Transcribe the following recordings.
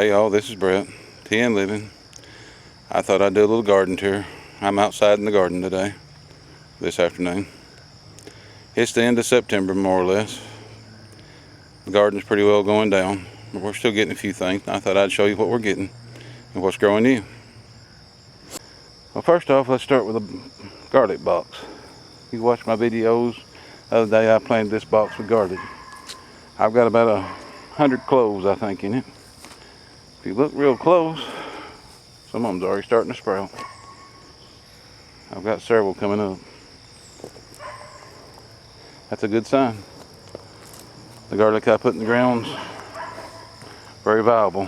Hey all, this is Brett, TN Living. I thought I'd do a little garden tour. I'm outside in the garden today, this afternoon. It's the end of September, more or less. The garden's pretty well going down, but we're still getting a few things. I thought I'd show you what we're getting and what's growing new. Well, first off, let's start with a garlic box. You watched my videos the other day. I planted this box with garlic. I've got about 100 cloves, I think, in it. If you look real close, some of them's already starting to sprout. I've got several coming up. That's a good sign. The garlic I put in the ground's very viable.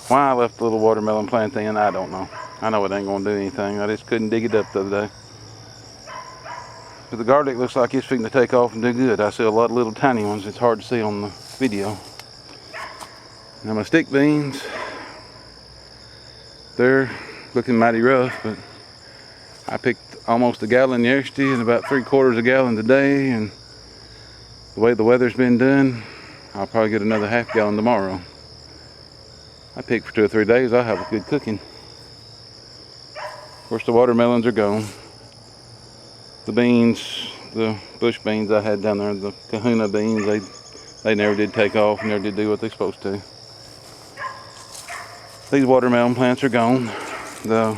Why I left the little watermelon plant in, I don't know. I know it ain't gonna do anything. I just couldn't dig it up the other day. But the garlic looks like it's fixing to take off and do good. I see a lot of little tiny ones. It's hard to see on the video. Now my stick beans, they're looking mighty rough, but I picked almost a gallon yesterday and about 3/4 a gallon today, and the way the weather's been done, I'll probably get another half gallon tomorrow. I picked for 2 or 3 days, I'll have a good cooking. Of course, the watermelons are gone. The beans, the bush beans I had down there, the kahuna beans, they never did take off, never did do what they're supposed to. These watermelon plants are gone. The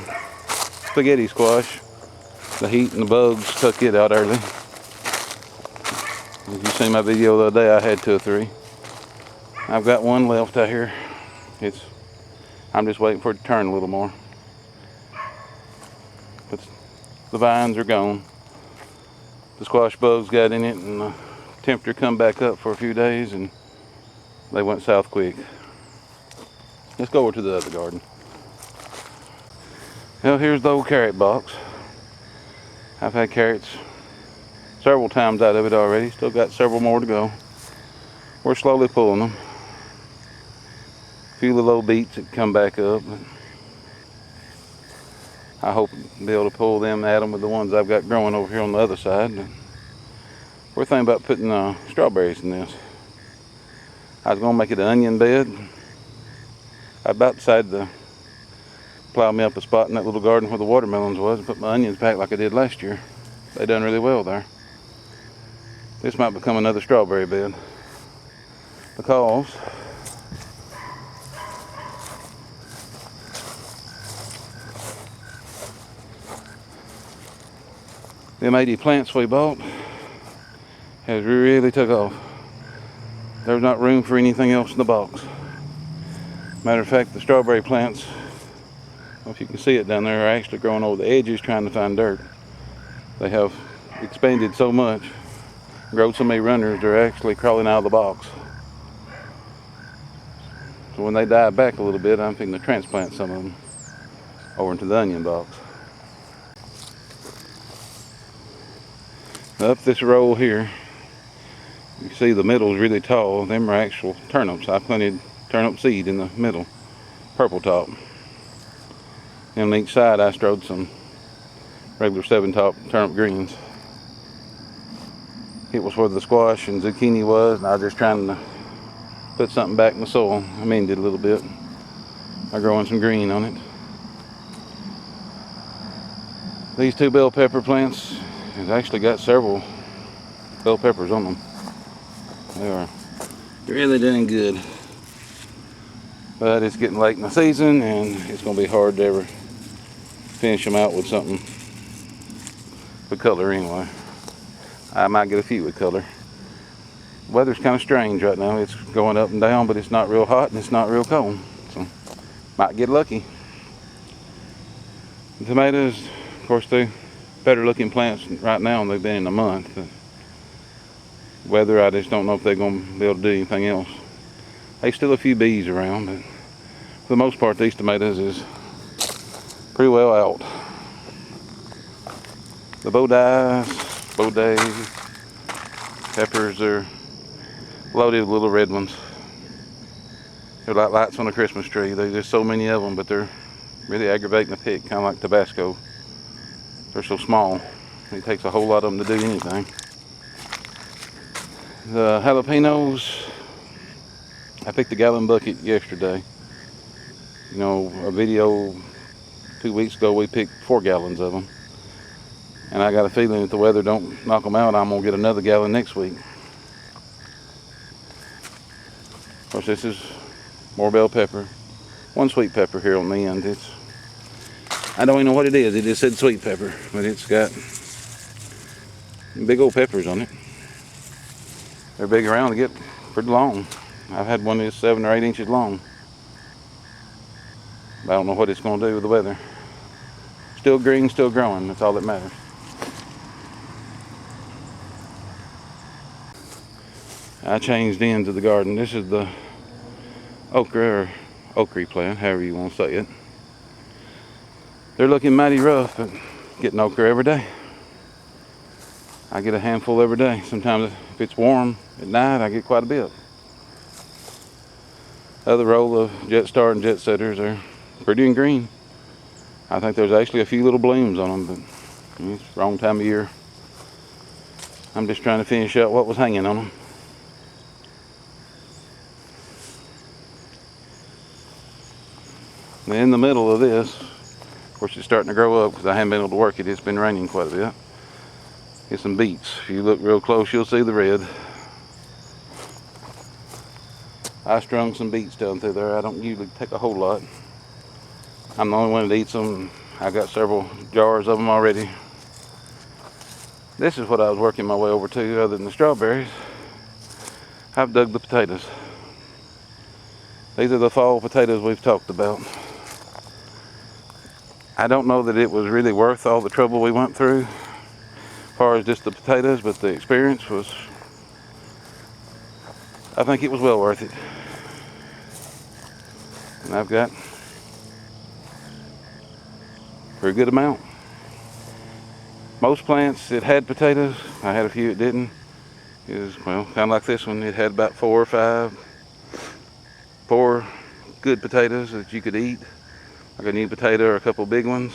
spaghetti squash, the heat and the bugs took it out early. If you seen my video the other day, I had 2 or 3. I've got one left out here. I'm just waiting for it to turn a little more. But the vines are gone. The squash bugs got in it, and the temperature come back up for a few days, and they went south quick. Let's go over to the other garden. Well, here's the old carrot box. I've had carrots several times out of it already. Still got several more to go. We're slowly pulling them. A few little old beets that come back up. But I hope to be able to pull them and add them with the ones I've got growing over here on the other side. But we're thinking about putting strawberries in this. I was going to make it an onion bed. I about decided to plow me up a spot in that little garden where the watermelons was and put my onions back like I did last year. They done really well there. This might become another strawberry bed, because them 80 plants we bought has really took off. There's not room for anything else in the box. Matter of fact, the strawberry plants, I don't know if you can see it down there, are actually growing over the edges trying to find dirt. They have expanded so much, grown so many runners, they're actually crawling out of the box. So when they die back a little bit, I'm thinking to transplant some of them over into the onion box. Up this row here, you see the middle is really tall. Them are actual turnips. I planted turnip seed in the middle, purple top. And on each side I strode some regular 7-top turnip greens. It was where the squash and zucchini was, and I was just trying to put something back in the soil. I did a little bit by growing some green on it. These 2 bell pepper plants have actually got several bell peppers on them. They are really doing good. But it's getting late in the season, and it's going to be hard to ever finish them out with something with color anyway. I might get a few with color. Weather's kind of strange right now. It's going up and down, but it's not real hot and it's not real cold. So, might get lucky. The tomatoes, of course, they're better looking plants right now than they've been in a month. The weather, I just don't know if they're going to be able to do anything else. There's still a few bees around, but for the most part, these tomatoes is pretty well out. The Bowdie peppers are loaded with little red ones. They're like lights on a Christmas tree. There's just so many of them, but they're really aggravating to pick, kind of like Tabasco. They're so small. It takes a whole lot of them to do anything. The jalapenos, I picked a gallon bucket yesterday. You know, a video 2 weeks ago we picked 4 gallons of them. And I got a feeling if the weather don't knock them out, I'm gonna get another gallon next week. Of course, this is more bell pepper. One sweet pepper here on the end. I don't even know what it is. It just said sweet pepper, but it's got big old peppers on it. They're big around to get pretty long. I've had one that's 7 or 8 inches long. I don't know what it's going to do with the weather. Still green, still growing. That's all that matters. I changed ends of the garden. This is the okra or okra plant, however you want to say it. They're looking mighty rough, but getting okra every day. I get a handful every day. Sometimes if it's warm at night, I get quite a bit. Other row of Jetstar and Jet Setters are pretty and green. I think there's actually a few little blooms on them, but it's the wrong time of year. I'm just trying to finish out what was hanging on them. And in the middle of this, of course it's starting to grow up because I haven't been able to work it. It's been raining quite a bit. Get some beets. If you look real close, you'll see the red. I strung some beets down through there. I don't usually take a whole lot. I'm the only one that eats them. I got several jars of them already. This is what I was working my way over to, other than the strawberries. I've dug the potatoes. These are the fall potatoes we've talked about. I don't know that it was really worth all the trouble we went through as far as just the potatoes, but the experience was, I think it was well worth it. And I've got a pretty good amount. Most plants that had potatoes, I had a few that didn't. It was, well, kind of like this one. It had about 4 or 5 good potatoes that you could eat. Like a new potato or a couple big ones.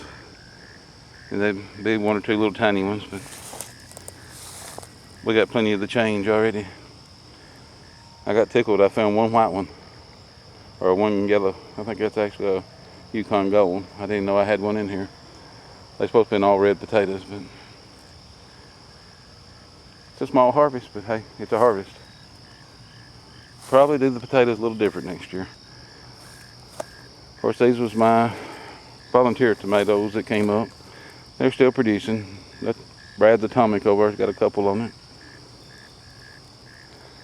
And then be 1 or 2 little tiny ones, but we got plenty of the change already. I got tickled. I found 1 white one, or 1 yellow. I think that's actually a Yukon Gold. I didn't know I had one in here. They're supposed to be all red potatoes, but it's a small harvest, but hey, it's a harvest. Probably do the potatoes a little different next year. Of course, these was my volunteer tomatoes that came up. They're still producing. That's Brad's Atomic over there's got a couple on it.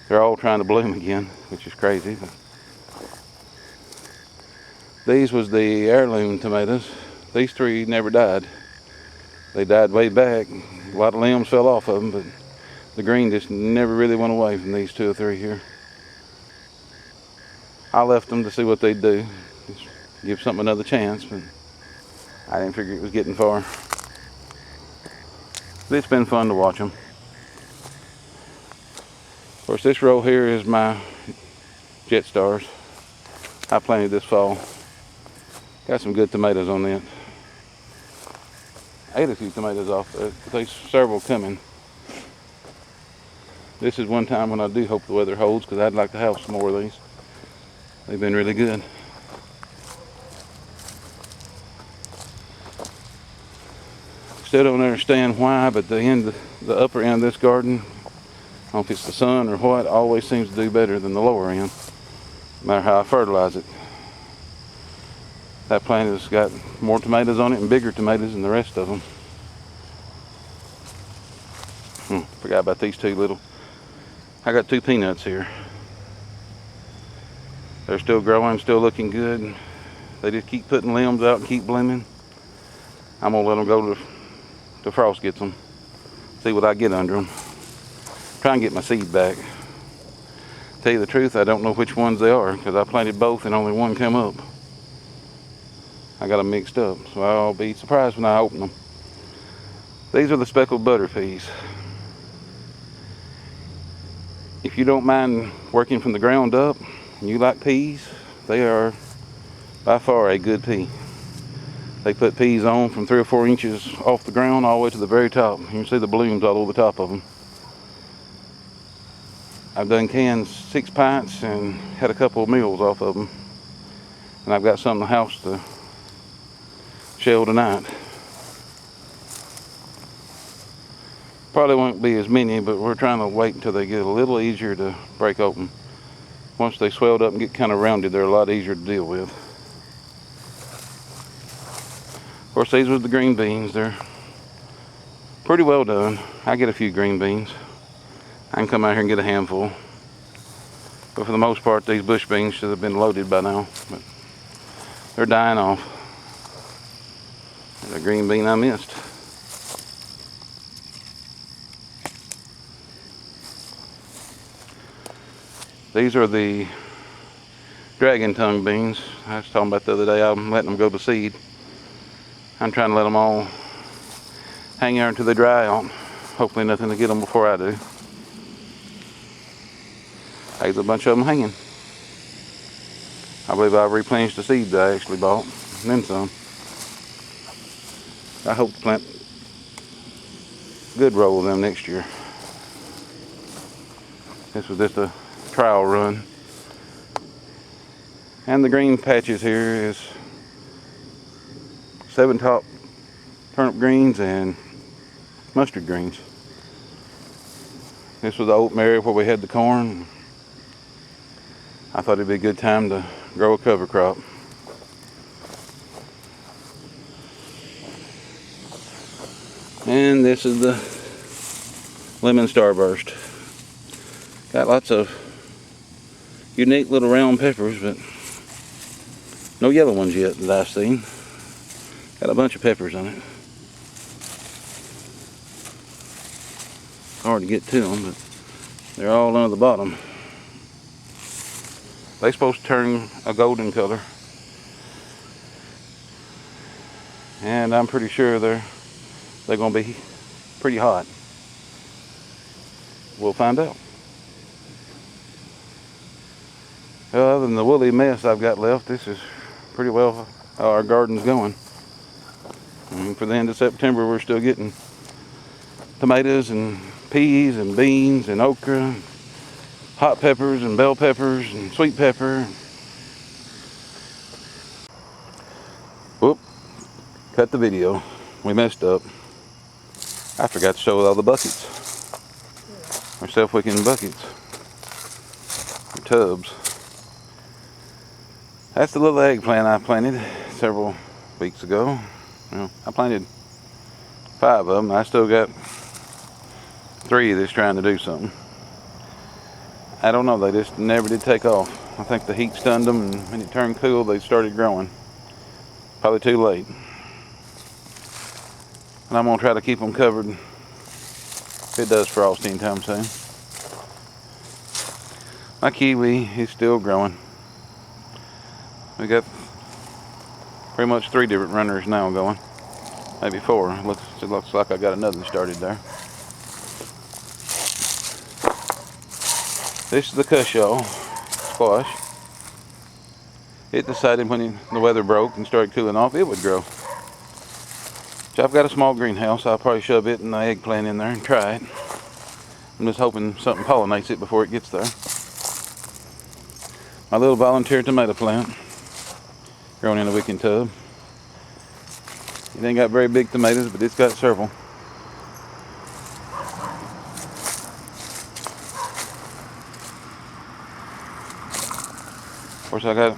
They're all trying to bloom again, which is crazy. But these was the heirloom tomatoes. These 3 never died. They died way back. A lot of limbs fell off of them, but the green just never really went away from these 2 or 3 here. I left them to see what they'd do. Just give something another chance, but I didn't figure it was getting far. But it's been fun to watch them. Of course, this row here is my Jetstars. I planted this fall. Got some good tomatoes on that. I ate a few tomatoes off there, but there's several coming. This is one time when I do hope the weather holds, because I'd like to have some more of these. They've been really good. Still don't understand why, but the upper end of this garden, I don't know if it's the sun or what, always seems to do better than the lower end, no matter how I fertilize it. That plant has got more tomatoes on it and bigger tomatoes than the rest of them. Forgot about these 2 little. I got 2 peanuts here. They're still growing, still looking good. They just keep putting limbs out and keep blooming. I'm gonna let them go to frost gets them. See what I get under them. Try and get my seed back. Tell you the truth, I don't know which ones they are, because I planted both and only one came up. I got them mixed up, so I'll be surprised when I open them. These are the speckled butter peas. If you don't mind working from the ground up, and you like peas, they are by far a good pea. They put peas on from 3 or 4 inches off the ground all the way to the very top. You can see the blooms all over the top of them. I've done canned 6 pints and had a couple of meals off of them. And I've got some in the house to shell tonight. Probably won't be as many, but we're trying to wait until they get a little easier to break open. Once they swelled up and get kind of rounded, they're a lot easier to deal with. Of course, these are the green beans. They're pretty well done. I get a few green beans. I can come out here and get a handful. But for the most part, these bush beans should have been loaded by now. But they're dying off. And a green bean I missed. These are the dragon tongue beans. I was talking about the other day, I'm letting them go to seed. I'm trying to let them all hang there until they dry out. Hopefully nothing to get them before I do. There's a bunch of them hanging. I believe I've replenished the seeds I actually bought, and then some. I hope to plant a good row of them next year. This was just a trial run. And the green patches here is 7 top turnip greens and mustard greens. This was the open area where we had the corn. I thought it'd be a good time to grow a cover crop. And this is the lemon starburst. Got lots of unique little round peppers, but no yellow ones yet that I've seen. Got a bunch of peppers on it. Hard to get to them, but they're all under the bottom. They're supposed to turn a golden color. And I'm pretty sure they're going to be pretty hot. We'll find out. Well, other than the woolly mess I've got left, this is pretty well how our garden's going. And for the end of September, we're still getting tomatoes and peas and beans and okra, hot peppers and bell peppers and sweet pepper. Whoop, cut the video. We messed up. I forgot to show all the buckets. Our self-wicking buckets. Or tubs. That's the little eggplant I planted several weeks ago. Well, I planted 5 of them. I still got 3 that's trying to do something. I don't know, they just never did take off. I think the heat stunned them, and when it turned cool, they started growing. Probably too late. And I'm gonna try to keep them covered if it does frost anytime soon. My kiwi is still growing. We got pretty much 3 different runners now going. Maybe 4. It looks like I got another one started there. This is the Cushaw squash. It decided when the weather broke and started cooling off, it would grow. So I've got a small greenhouse. I'll probably shove it and the eggplant in there and try it. I'm just hoping something pollinates it before it gets there. My little volunteer tomato plant, growing in a wicking tub. It ain't got very big tomatoes, but it's got several. Of course, I got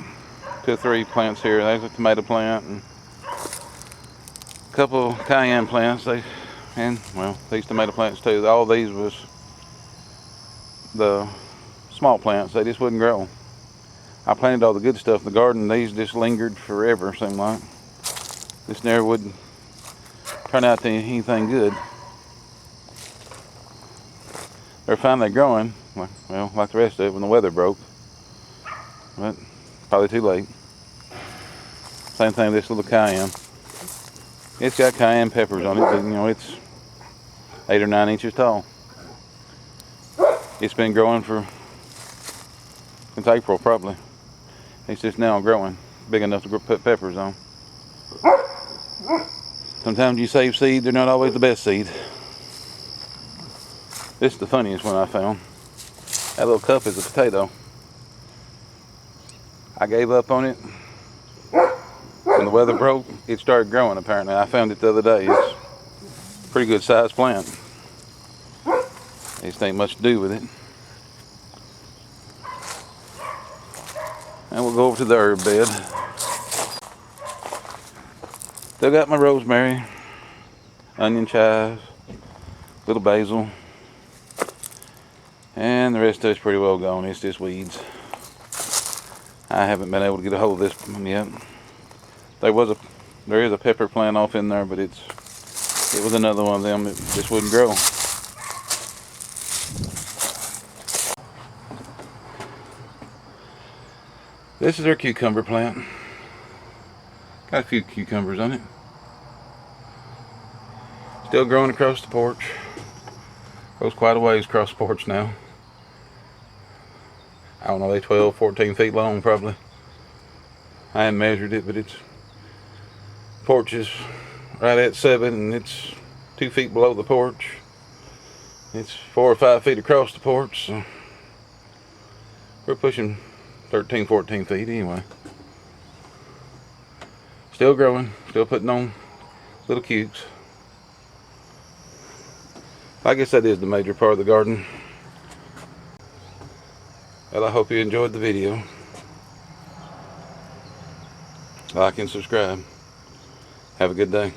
2 or 3 plants here. There's a tomato plant and a couple cayenne plants. These tomato plants too. All these was the small plants. They just wouldn't grow. I planted all the good stuff in the garden. These just lingered forever, seemed like. This never would turn out to anything good. They're finally growing, well, like the rest of it when the weather broke. But probably too late. Same thing with this little cayenne. It's got cayenne peppers on it, but you know, it's 8 or 9 inches tall. It's been growing since April probably. It's just now growing, big enough to put peppers on. Sometimes you save seed, they're not always the best seed. This is the funniest one I found. That little cup is a potato. I gave up on it when the weather broke. It started growing apparently. I found it the other day. It's a pretty good sized plant. Just ain't much to do with it. And we'll go over to the herb bed. Still got my rosemary, onion chives, little basil, and the rest of it's pretty well gone. It's just weeds. I haven't been able to get a hold of this one yet. There is a pepper plant off in there, but it was another one of them that just wouldn't grow. This is our cucumber plant. Got a few cucumbers on it. Still growing across the porch. Goes quite a ways across the porch now. I don't know, they 12, 14 feet long probably. I haven't measured it, but its porch is right at 7 and it's 2 feet below the porch. It's 4 or 5 feet across the porch, so we're pushing 13, 14 feet anyway. Still growing, still putting on little cukes. I guess that is the major part of the garden. Well, I hope you enjoyed the video. Like and subscribe. Have a good day.